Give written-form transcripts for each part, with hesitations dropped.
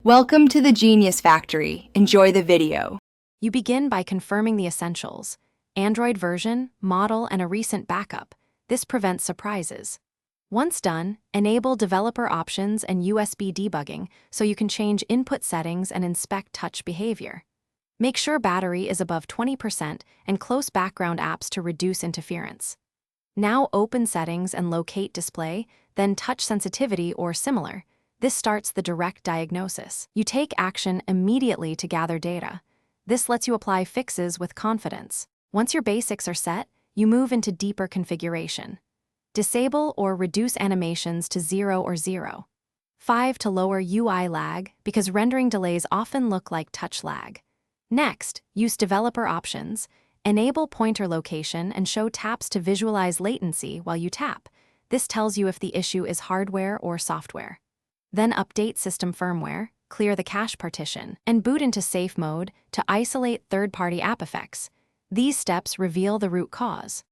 Welcome to the Genius Factory. Enjoy the video. You begin by confirming the essentials: Android version, model, and a recent backup. This prevents surprises. Once done, enable developer options and USB debugging so you can change input settings and inspect touch behavior. Make sure battery is above 20% and close background apps to reduce interference. Now open settings and locate display, then touch sensitivity or similar. This starts the direct diagnosis. You take action immediately to gather data. This lets you apply fixes with confidence. Once your basics are set, you move into deeper configuration. Disable or reduce animations to 0 or 0. 5 to lower UI lag, because rendering delays often look like touch lag. Next, use developer options. Enable pointer location and show taps to visualize latency while you tap. This tells you if the issue is hardware or software. Then update system firmware, clear the cache partition, and boot into safe mode to isolate third-party app effects. These steps reveal the root cause.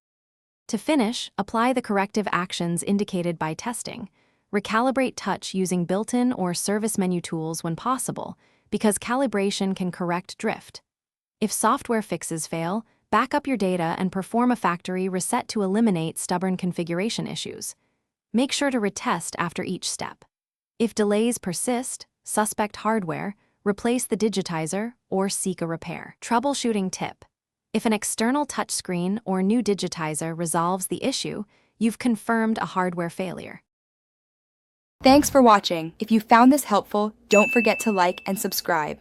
To finish, apply the corrective actions indicated by testing. Recalibrate touch using built-in or service menu tools when possible, because calibration can correct drift. If software fixes fail, back up your data and perform a factory reset to eliminate stubborn configuration issues. Make sure to retest after each step. If delays persist, suspect hardware, replace the digitizer, or seek a repair. Troubleshooting tip: if an external touchscreen or new digitizer resolves the issue, you've confirmed a hardware failure. Thanks for watching. If you found this helpful, don't forget to like and subscribe.